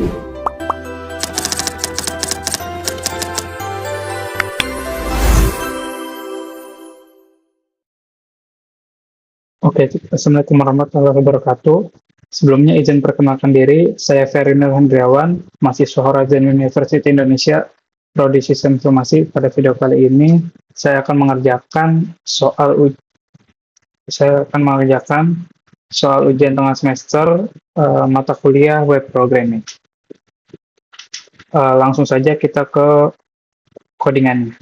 Oke, Assalamualaikum warahmatullahi wabarakatuh. Sebelumnya izin perkenalkan diri, saya Ferinel Hendriawan, mahasiswa Horizon University Indonesia, Prodi Sistem Informasi. Pada video kali ini, saya akan mengerjakan soal ujian tengah semester mata kuliah web programming. Langsung saja kita ke codingannya.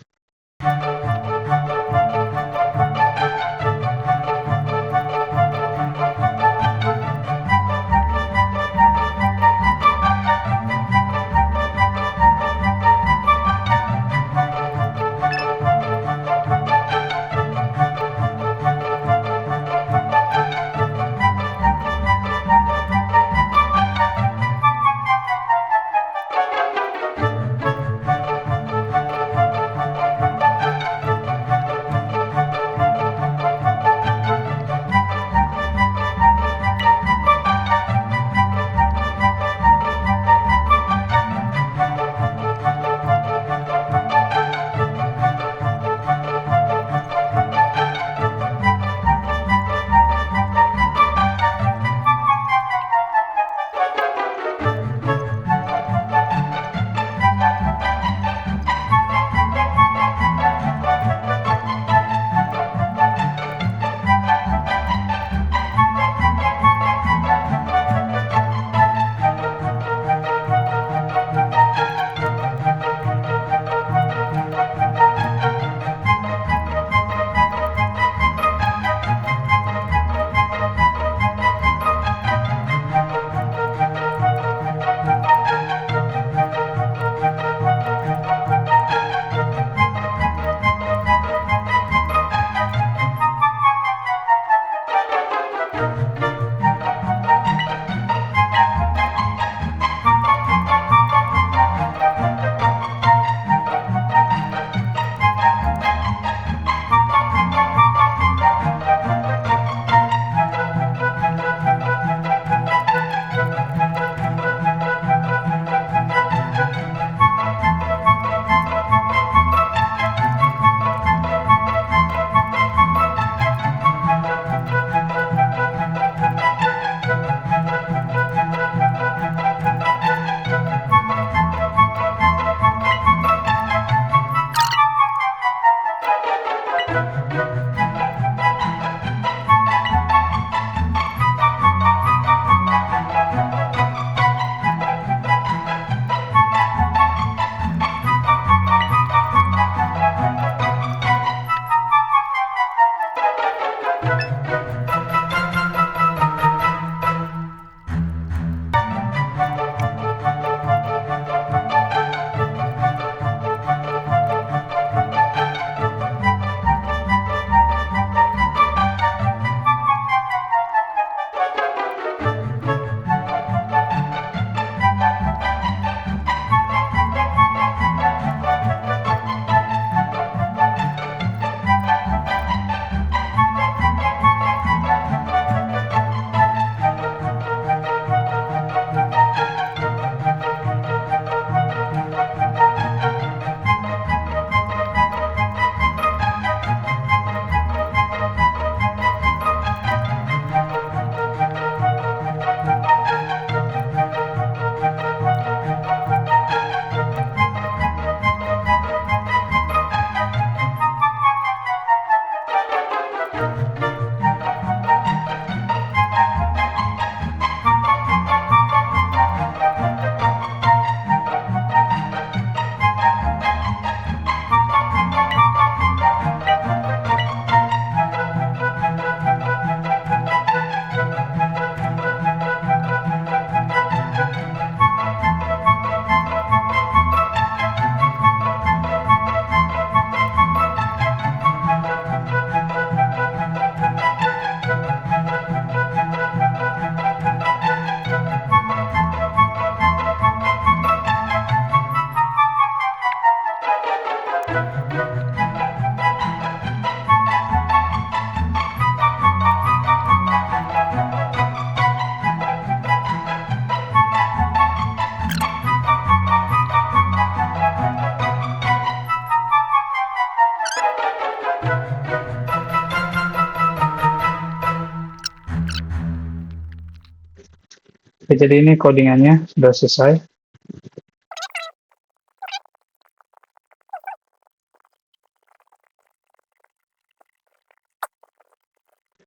Oke, jadi ini codingannya sudah selesai.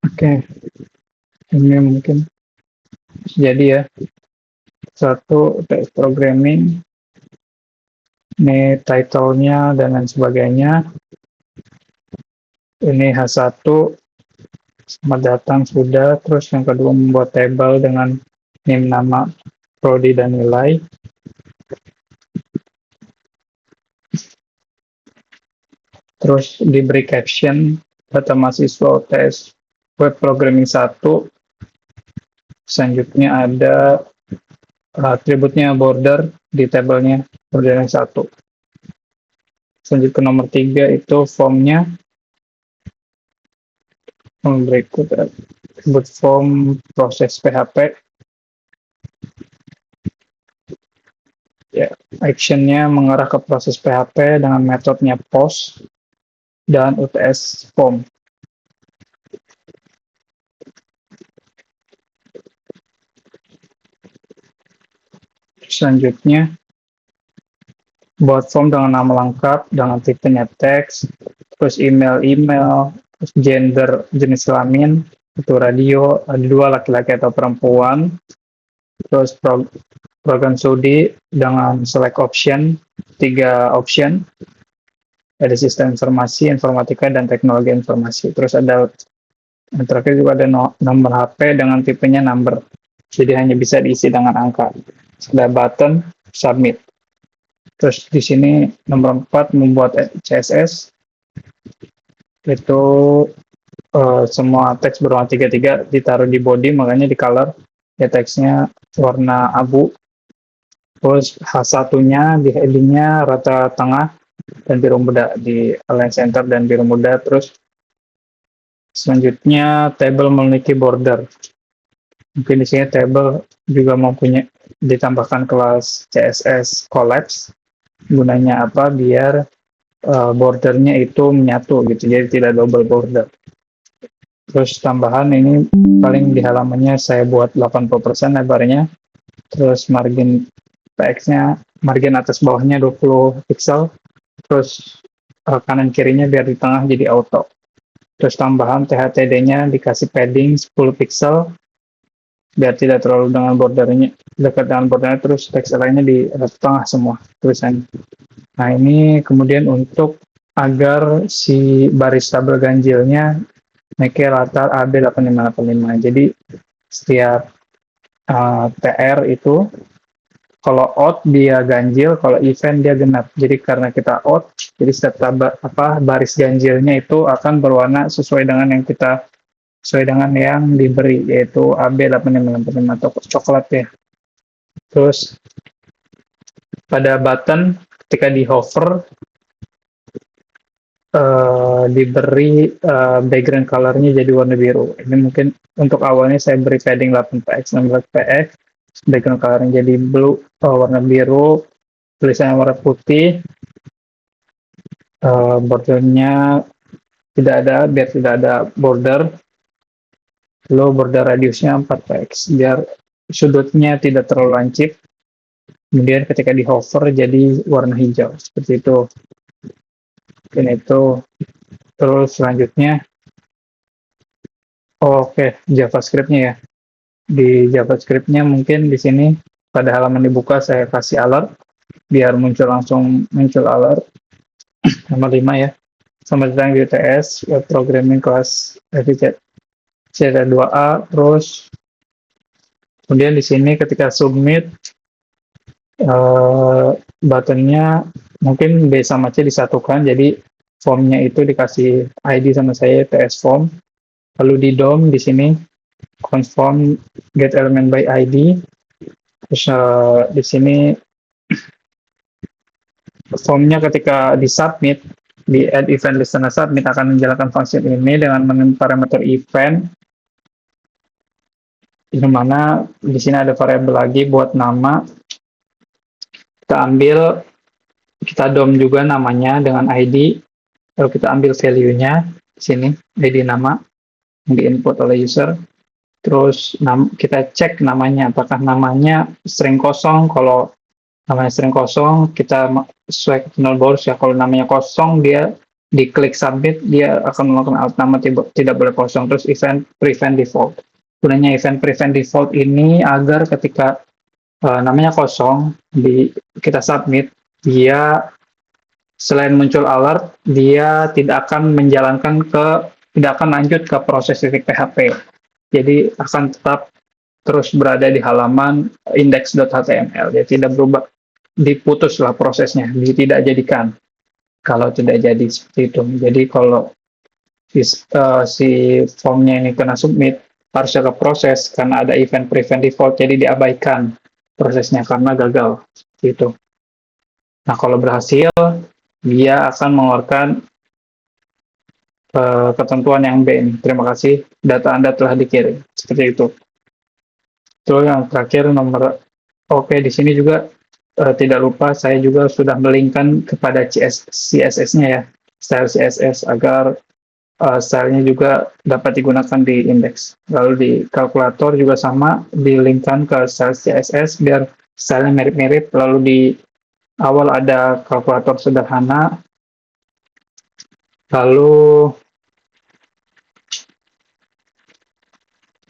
Oke, ini mungkin jadi ya, satu teks programming, ini title-nya dan lain sebagainya. Ini H1, selamat datang sudah. Terus yang kedua membuat table dengan name, nama, prodi, dan nilai. Terus diberi caption, data mahasiswa UTS web programming 1. Selanjutnya ada atributnya border di tabelnya border yang 1. Selanjutnya nomor 3 itu formnya. Berikut atribut form proses PHP. Ya, actionnya mengarah ke proses PHP dengan metodenya post dan UTS form. Selanjutnya buat form dengan nama lengkap, dengan tipenya teks, terus email, terus gender, jenis kelamin, itu radio, ada 2 laki-laki atau perempuan, terus program studi dengan select option, 3 option, ada sistem informasi, informatika, dan teknologi informasi. Terus ada yang terakhir juga ada nomor HP dengan tipenya number, jadi hanya bisa diisi dengan angka. Ada button submit. Terus di sini nomor 4 membuat CSS, itu semua teks berwarna 33 ditaruh di body, makanya di color ya teksnya warna abu. Terus H1-nya di heading-nya rata tengah dan biru muda, di align center dan biru muda. Terus selanjutnya table memiliki border. Mungkin di sini table juga mempunyai ditambahkan kelas CSS collapse. Gunanya apa? Biar bordernya itu menyatu gitu, jadi tidak double border. Terus tambahan ini paling di halamannya saya buat 80% lebarnya. Terus margin PX-nya, margin atas bawahnya 20 pixel. Terus kanan kirinya biar di tengah jadi auto. Terus tambahan THTD-nya dikasih padding 10 pixel biar tidak terlalu dengan bordernya, dekat dengan bordernya. Terus teks lainnya di tengah semua tulisan. Nah, ini kemudian untuk agar si baris tabel ganjilnya make latar AB 8585. Jadi setiap TR itu kalau out dia ganjil, kalau event dia genap. Jadi karena kita out, jadi setiap baris ganjilnya itu akan berwarna sesuai dengan yang kita diberi, yaitu AB 8585 atau coklat ya. Terus pada button ketika di hover diberi background colornya jadi warna biru. Ini mungkin untuk awalnya saya beri padding 8px, 16px, background colornya jadi blue, warna biru, tulisannya warna putih, bordernya tidak ada, biar tidak ada border. Lalu border radiusnya 4px biar sudutnya tidak terlalu lancip. Kemudian ketika di hover jadi warna hijau seperti itu. Mungkin itu. Terus selanjutnya JavaScript-nya ya. Di JavaScript-nya mungkin di sini pada halaman dibuka saya kasih alert biar langsung muncul alert. Nomor 5 ya. Selamat datang di UTS Web Programming kelas C2A. Terus kemudian di sini ketika submit buttonnya mungkin B sama C disatukan, jadi formnya itu dikasih ID sama saya TS form, lalu di DOM di sini conform get element by ID. Terus di sini formnya ketika di submit di add event listener submit akan menjalankan fungsi ini dengan parameter event, di mana di sini ada variabel lagi buat nama. Kita DOM juga namanya dengan ID, lalu kita ambil value-nya di sini, ID nama yang diinput oleh user. terus kita cek namanya, apakah namanya string kosong. Kalau namanya string kosong, kita sesuai ketentuan BORUS ya. Kalau namanya kosong, dia diklik submit, dia akan melakukan alt nama tidak boleh kosong. Terus event prevent default. Gunanya event prevent default ini agar ketika namanya kosong, kita submit, dia selain muncul alert, dia tidak akan tidak akan lanjut ke proses titik PHP. Jadi akan tetap terus berada di halaman index.html. Dia tidak berubah, diputuslah prosesnya, tidak jadikan kalau tidak jadi seperti itu. Jadi kalau si formnya ini kena submit, harusnya ke proses karena ada event prevent default, jadi diabaikan prosesnya karena gagal. Gitu. Nah, kalau berhasil, dia akan mengeluarkan ketentuan yang B ini. Terima kasih, data Anda telah dikirim. Seperti itu. Terus yang terakhir nomor oke, di sini juga tidak lupa saya juga sudah melinkkan kepada CSS-nya ya, style CSS agar stylenya juga dapat digunakan di index. Lalu di kalkulator juga sama, dilinkkan ke style CSS biar stylenya mirip-mirip. Lalu di awal ada kalkulator sederhana, lalu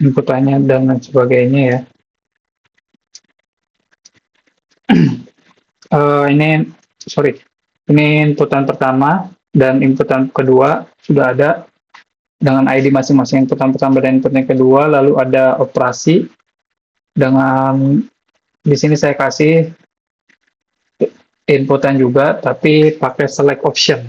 inputannya dan lain sebagainya ya. Ini inputan pertama dan inputan kedua sudah ada dengan ID masing-masing, inputan pertama dan inputan kedua. Lalu ada operasi dengan, di sini saya kasih inputan juga tapi pakai select option,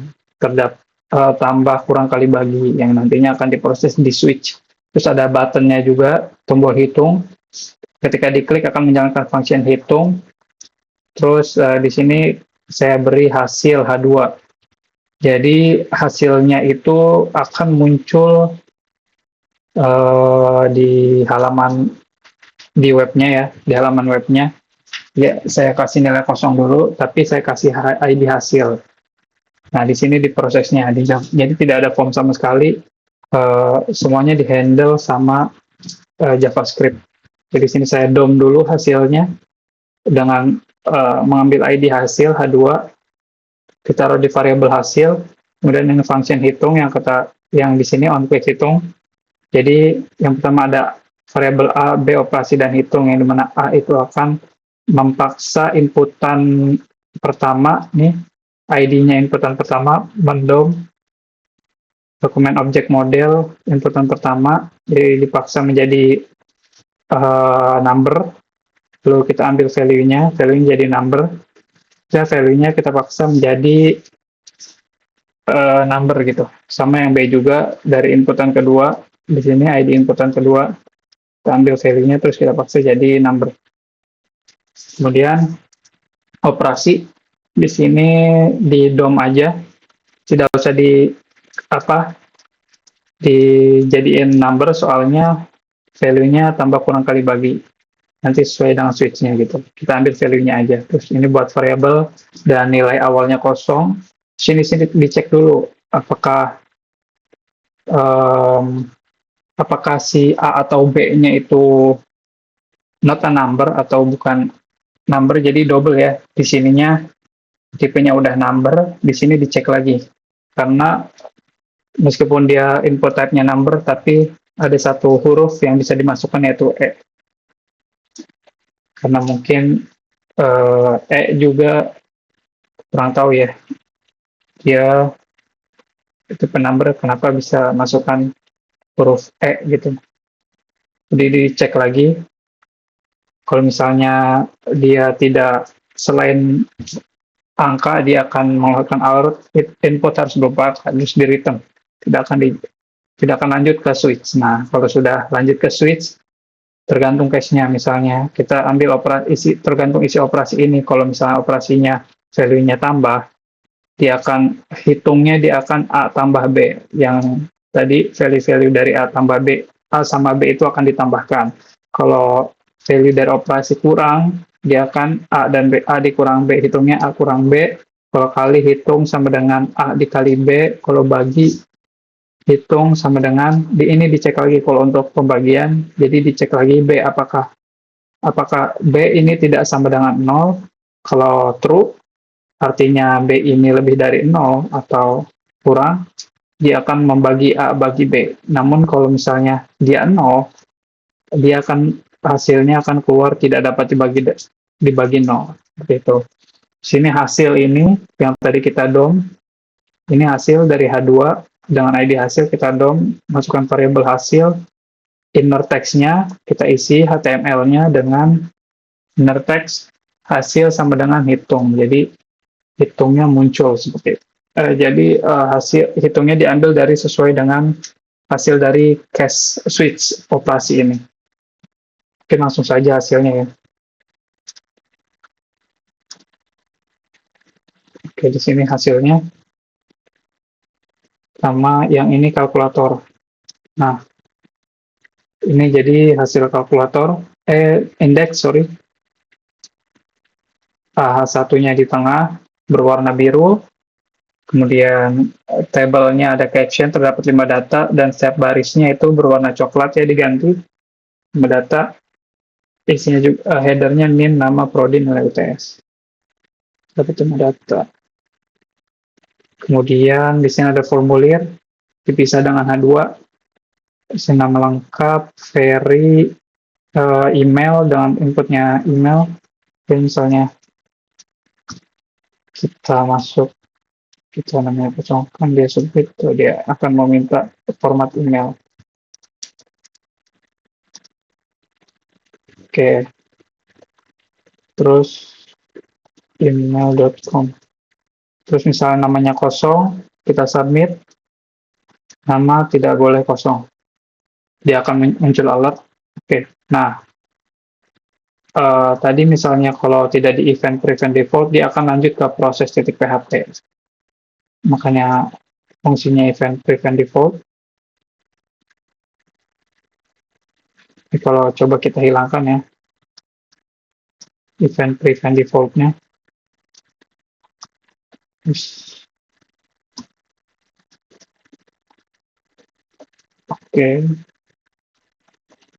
tambah kurang kali bagi yang nantinya akan diproses di switch. Terus ada buttonnya juga, tombol hitung, ketika diklik akan menjalankan function hitung. Terus di sini saya beri hasil H2. Jadi hasilnya itu akan muncul di halaman di webnya ya, di halaman webnya. Ya, saya kasih nilai kosong dulu, tapi saya kasih ID hasil. Nah, di sini diprosesnya, jadi tidak ada form sama sekali. Semuanya dihandle sama JavaScript. Jadi sini saya DOM dulu hasilnya dengan mengambil ID hasil H2, kita taruh di variabel hasil, kemudian ini function hitung yang di sini on click hitung. Jadi yang pertama ada variabel A, B operasi dan hitung, yang dimana A itu akan memaksa inputan pertama nih, ID-nya inputan pertama, mendom dokumen objek model inputan pertama, jadi dipaksa menjadi number, lalu kita ambil value-nya jadi number, ya value-nya kita paksa menjadi number gitu. Sama yang B juga dari inputan kedua, di sini ID inputan kedua, kita ambil value-nya terus kita paksa jadi number. Kemudian operasi di sini di DOM aja, tidak usah dijadiin number, soalnya value-nya tambah kurang kali bagi, nanti sesuai dengan switch-nya gitu. Kita ambil value-nya aja. Terus ini buat variabel dan nilai awalnya kosong. Sini dicek dulu apakah si A atau B-nya itu not a number atau bukan number, jadi double ya. Di sininya tipenya udah number, di sini dicek lagi. Karena meskipun dia input type-nya number, tapi ada satu huruf yang bisa dimasukkan yaitu E. Karena mungkin E juga kurang tahu ya, dia itu penumber kenapa bisa masukkan huruf E gitu. Jadi dicek lagi, kalau misalnya dia tidak, selain angka, dia akan mengeluarkan alert, input harus berubah, harus di return, tidak akan lanjut ke switch. Nah, kalau sudah lanjut ke switch, tergantung case-nya, misalnya kita ambil tergantung isi operasi ini. Kalau misalnya operasinya value-nya tambah, dia akan A tambah B, yang tadi value dari A tambah B, A sama B itu akan ditambahkan. Kalau value dari operasi kurang, dia akan A dan B, A dikurang B, hitungnya A kurang B. Kalau kali hitung sama dengan A dikali B, kalau bagi hitung sama dengan ini dicek lagi kalau untuk pembagian, jadi dicek lagi B apakah B ini tidak sama dengan 0. Kalau true artinya B ini lebih dari 0 atau kurang, dia akan membagi A bagi B. Namun kalau misalnya dia 0, dia akan hasilnya akan keluar tidak dapat dibagi 0. Seperti itu. Sini hasil ini yang tadi kita DOM, ini hasil dari H2 dengan ID hasil kita DOM, masukkan variabel hasil, inner text-nya kita isi HTML-nya dengan inner text hasil sama dengan hitung. Jadi hitungnya muncul seperti itu. Hasil hitungnya diambil dari sesuai dengan hasil dari cache switch operasi ini. Oke, langsung saja hasilnya ya. Oke, di sini hasilnya sama yang ini kalkulator. Nah, ini jadi hasil kalkulator index H1-nya di tengah berwarna biru. Kemudian tabelnya ada caption terdapat 5 data dan setiap barisnya itu berwarna coklat ya diganti 5 data. Isinya juga headernya NIM, nama, prodi, nilai UTS. Dapat 5 data. Kemudian di sini ada formulir dipisah dengan H2. Isi nama lengkap, Ferry, email dengan inputnya email. Jadi misalnya kita masuk, kita namanya kosongkan, dia submit, dia akan meminta format email. Oke. Terus email.com. Terus misalnya namanya kosong, kita submit, nama tidak boleh kosong. Dia akan muncul alert. Oke. Nah, tadi misalnya kalau tidak di event prevent default, dia akan lanjut ke proses .php. Makanya fungsinya event prevent default. Jadi kalau coba kita hilangkan ya, event prevent default-nya. Oke.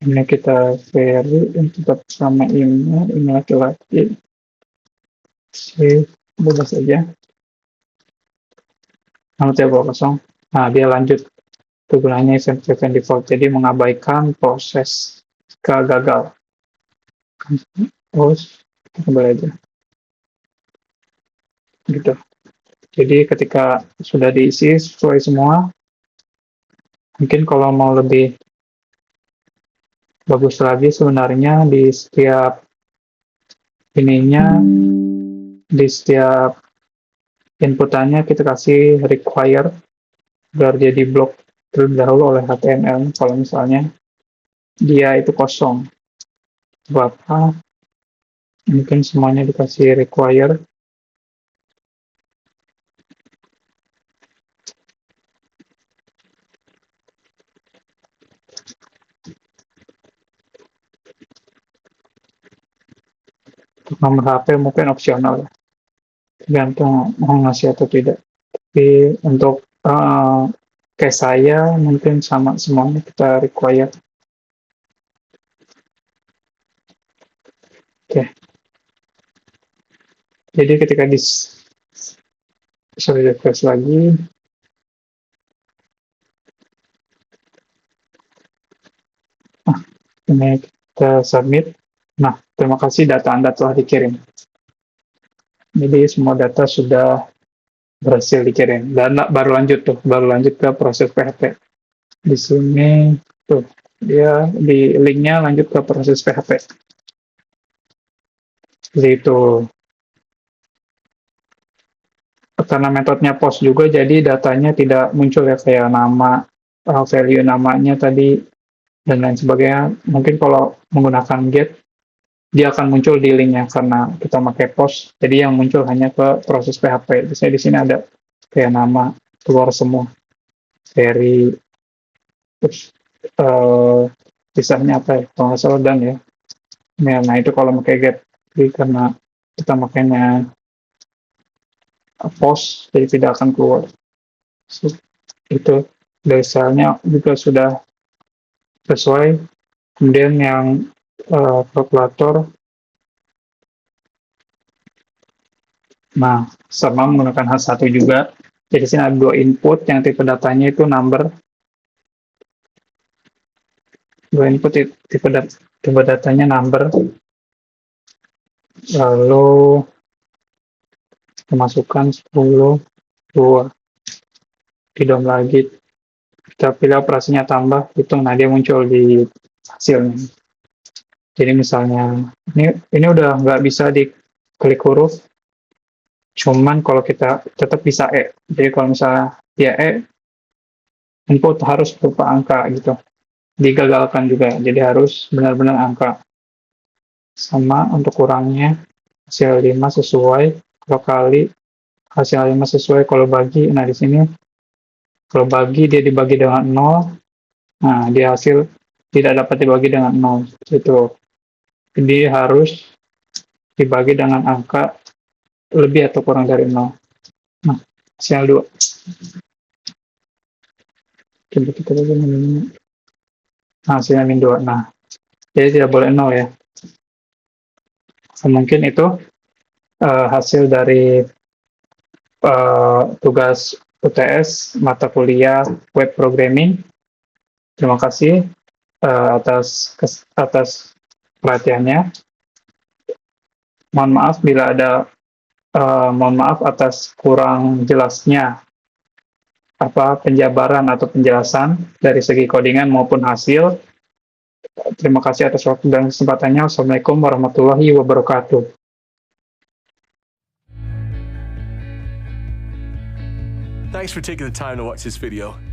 Ini kita Ferry tetap sama ini laki-laki. Save, bebas saja. Nama tidak kosong. Nah, dia lanjut. Itu gunanya event prevent default. Jadi mengabaikan proses gagal. Terus, kembali aja. Gitu. Jadi ketika sudah diisi sesuai semua, mungkin kalau mau lebih bagus lagi sebenarnya di setiap ininya, di setiap inputannya kita kasih require biar jadi blok terlebih dahulu oleh HTML. Kalau misalnya dia itu kosong, berapa? Mungkin semuanya dikasih require. Untuk nomor HP mungkin opsional, tergantung mau ngasih atau tidak. Tapi untuk kayak saya mungkin sama semuanya kita require. Oke. Jadi ketika sorry, refresh lagi. Ini kita submit. Nah, terima kasih data Anda telah dikirim. Jadi semua data sudah berhasil dikirim. Dan baru lanjut ke proses PHP. Di sini tuh dia di linknya lanjut ke proses PHP. Jadi itu karena metodenya post juga, jadi datanya tidak muncul ya kayak nama, value namanya tadi dan lain sebagainya. Mungkin kalau menggunakan get dia akan muncul di linknya karena kita pakai post, jadi yang muncul hanya ke proses PHP. Misalnya di sini ada kayak nama keluar semua dari terus kisahnya apa ya, kalau nggak salah dan ya. Nah itu kalau pakai get, jadi karena kita makanya post jadi tidak akan keluar. So, itu Desainnya juga sudah sesuai. Kemudian yang kalkulator, nah sama menggunakan H1 juga. Jadi sini ada 2 input, yang tipe datanya itu number, 2 input tipe datanya number, lalu kemasukan 10, 2, di DOM lagi, kita pilih operasinya tambah, hitung, nah dia muncul di hasilnya. Jadi misalnya, ini udah nggak bisa diklik huruf, cuman kalau kita tetap bisa E. Jadi kalau misalnya ya E, input harus berupa angka gitu. Digagalkan juga, jadi harus benar-benar angka. Sama untuk kurangnya, hasil 5 sesuai, kalau kali, hasil 5 sesuai, kalau bagi, nah di sini, kalau bagi dia dibagi dengan 0, nah di hasil tidak dapat dibagi dengan 0, itu. Jadi harus dibagi dengan angka lebih atau kurang dari 0. Nah, hasil 2. Coba kita lihat ini. Nah, hasilnya min 2. Nah, jadi tidak boleh 0 ya. Mungkin itu hasil dari tugas UTS mata kuliah web programming. Terima kasih atas perhatiannya. Mohon maaf atas kurang jelasnya penjabaran atau penjelasan dari segi codingan maupun hasil. Terima kasih atas waktu dan kesempatannya. Wassalamualaikum warahmatullahi wabarakatuh. Thanks for taking the time to watch this video.